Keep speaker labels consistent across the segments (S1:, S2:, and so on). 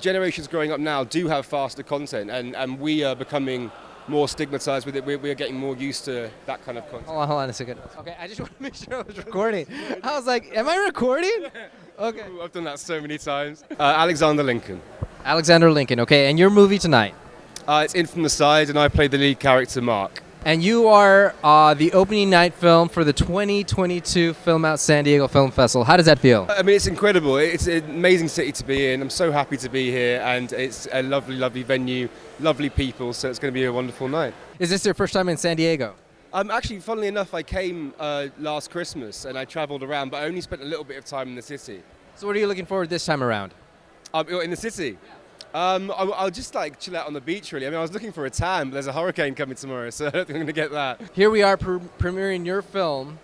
S1: generations growing up now do have faster content, and we are becoming more stigmatized with it. We're getting more used to that kind of content.
S2: Hold on a second. Okay, I just want to make sure I was recording. I was like, am I recording? Okay.
S1: Ooh, I've done that so many times. Alexander Lincoln.
S2: Alexander Lincoln, okay, and your movie tonight.
S1: It's In From the Side, and I play the lead character, Mark.
S2: And you are the opening night film for the 2022 FilmOut San Diego Film Festival. How does that feel?
S1: I mean, it's incredible. It's an amazing city to be in. I'm so happy to be here, and it's a lovely, lovely venue, lovely people, so it's going to be a wonderful night.
S2: Is this your first time in San Diego?
S1: Actually, funnily enough, I came last Christmas, and I traveled around, but I only spent a little bit of time in the city.
S2: So what are you looking forward this time around?
S1: In the city? I'll just like chill out on the beach, really. I mean, I was looking for a tan, but there's a hurricane coming tomorrow, so I don't think I'm going to get that.
S2: Here we are premiering your film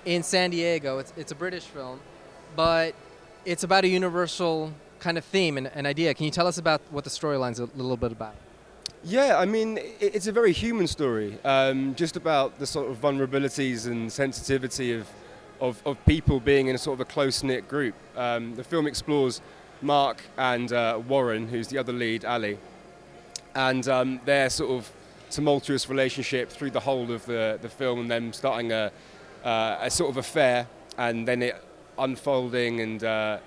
S2: in San Diego. It's a British film, but it's about a universal kind of theme and idea. Can you tell us about what the storyline's a little bit about?
S1: Yeah, I mean, it's a very human story, just about the sort of vulnerabilities and sensitivity of people being in a sort of a close-knit group. The film explores Mark and Warren, who's the other lead, Ali, and their sort of tumultuous relationship through the whole of the film, and them starting a sort of affair, and then it unfolding and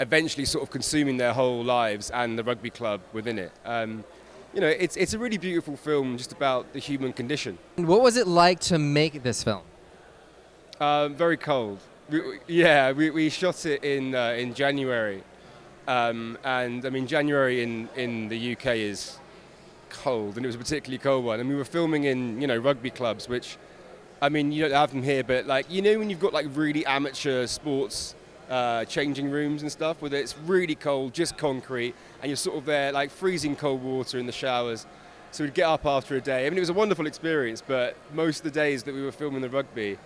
S1: eventually sort of consuming their whole lives and the rugby club within it. You know, it's a really beautiful film just about the human condition.
S2: What was it like to make this film?
S1: Very cold. We shot it in January. And I mean, January in the UK is cold, and it was a particularly cold one. And we were filming in, rugby clubs, which, I mean, you don't have them here, but like, when you've got like really amateur sports changing rooms and stuff, where it's really cold, just concrete, and you're sort of there like freezing cold water in the showers. So we'd get up after a day. I mean, it was a wonderful experience, but most of the days that we were filming the rugby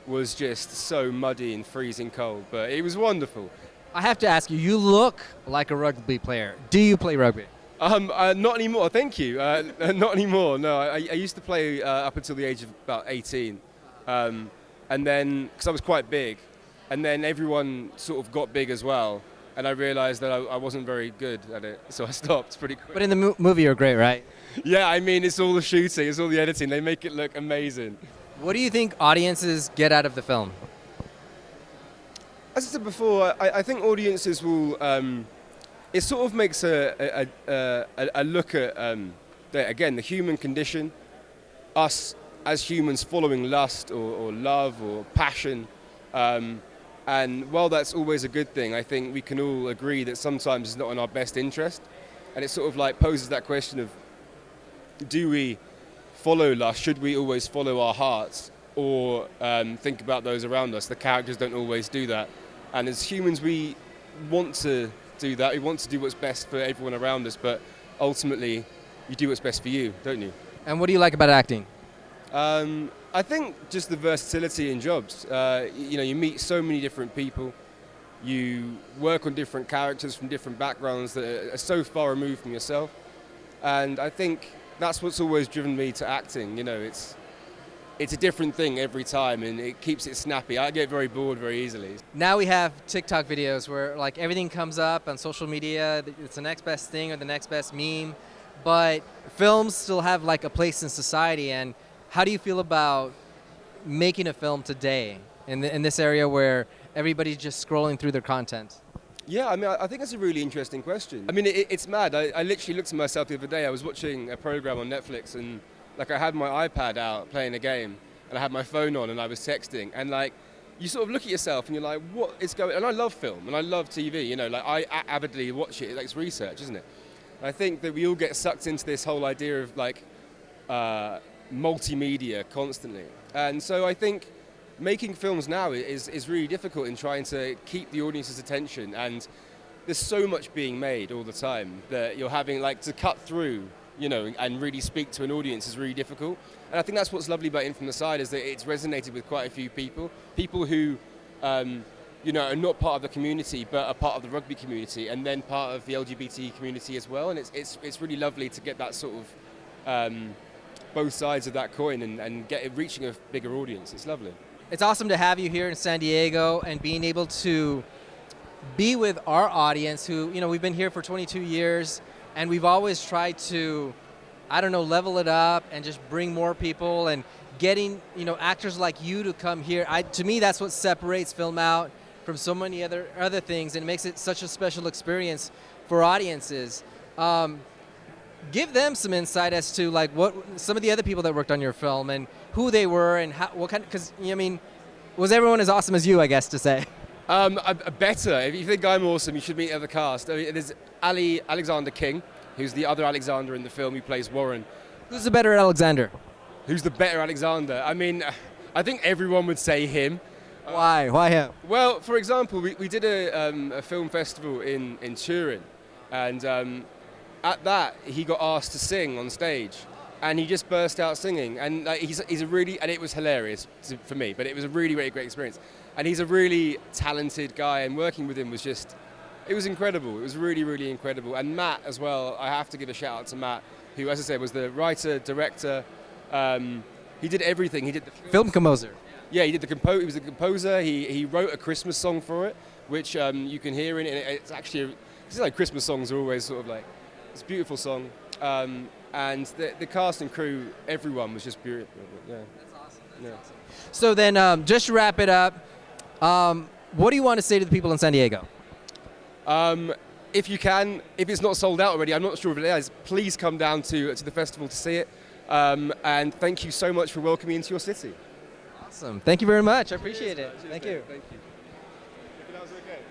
S1: was just so muddy and freezing cold, but it was wonderful.
S2: I have to ask you, you look like a rugby player. Do you play rugby?
S1: Not anymore, thank you. Not anymore, no. I used to play up until the age of about 18. And then, because I was quite big, and then everyone sort of got big as well, and I realized that I wasn't very good at it, so I stopped pretty quick.
S2: But in the movie, you're great, right?
S1: Yeah, I mean, it's all the shooting, it's all the editing. They make it look amazing.
S2: What do you think audiences get out of the film?
S1: As I said before, I think audiences will. It sort of makes a look at again the human condition, us as humans following lust or love or passion, and while that's always a good thing, I think we can all agree that sometimes it's not in our best interest, and it sort of like poses that question of, do we follow lust? Should we always follow our hearts, or think about those around us? The characters don't always do that. And as humans, we want to do that. We want to do what's best for everyone around us, but ultimately, you do what's best for you, don't you?
S2: And what do you like about acting?
S1: I think just the versatility in jobs. You meet so many different people. You work on different characters from different backgrounds that are so far removed from yourself. And I think that's what's always driven me to acting. It's a different thing every time, and it keeps it snappy. I get very bored very easily.
S2: Now we have TikTok videos where like everything comes up on social media. It's the next best thing or the next best meme, but films still have like a place in society. And how do you feel about making a film today in this area where everybody's just scrolling through their content?
S1: Yeah, I mean, I think that's a really interesting question. I mean, it's mad. I literally looked at myself the other day. I was watching a program on Netflix, and like I had my iPad out playing a game, and I had my phone on, and I was texting, and like you sort of look at yourself, and you're like, what is going? And I love film, and I love TV. Like I avidly watch it. It's research, isn't it? And I think that we all get sucked into this whole idea of like multimedia constantly, and so I think making films now is really difficult in trying to keep the audience's attention, and there's so much being made all the time that you're having like to cut through, and really speak to an audience is really difficult. And I think that's what's lovely about In From the Side, is that it's resonated with quite a few people who, are not part of the community, but are part of the rugby community, and then part of the LGBT community as well. And it's really lovely to get that sort of both sides of that coin and reaching a bigger audience. It's lovely.
S2: It's awesome to have you here in San Diego and being able to be with our audience who, we've been here for 22 years and we've always tried to, I don't know, level it up and just bring more people and getting, actors like you to come here. To me, that's what separates FilmOut from so many other things and makes it such a special experience for audiences. Give them some insight as to like what some of the other people that worked on your film and who they were and what kind. Because was everyone as awesome as you? I guess to say.
S1: Better. If you think I'm awesome, you should meet other cast. There's Alexander King, who's the other Alexander in the film. He plays Warren.
S2: Who's the better Alexander?
S1: Who's the better Alexander? I mean, I think everyone would say him.
S2: Why? Why him?
S1: Well, for example, we did a film festival in Turin, and at that he got asked to sing on stage, and he just burst out singing, and he's a really, and it was hilarious for me, but it was a really, really great experience, and he's a really talented guy, and working with him was just, it was incredible. It was really, really incredible. And Matt as well, I have to give a shout out to Matt, who, as I said, was the writer, director. He did everything. He did the
S2: film composer.
S1: Yeah, he did he was the composer. He wrote a Christmas song for it, which you can hear in it. It's actually, it's like Christmas songs are always sort of like, it's a beautiful song. And the cast and crew, everyone was just beautiful. Yeah.
S2: That's awesome. That's awesome. So then, just to wrap it up, what do you want to say to the people in San Diego?
S1: If you can, if it's not sold out already, I'm not sure if it is, please come down to the festival to see it. And thank you so much for welcoming me into your city.
S2: Awesome. Thank you very much. I appreciate it. Thank you.
S1: Thank you. That was okay.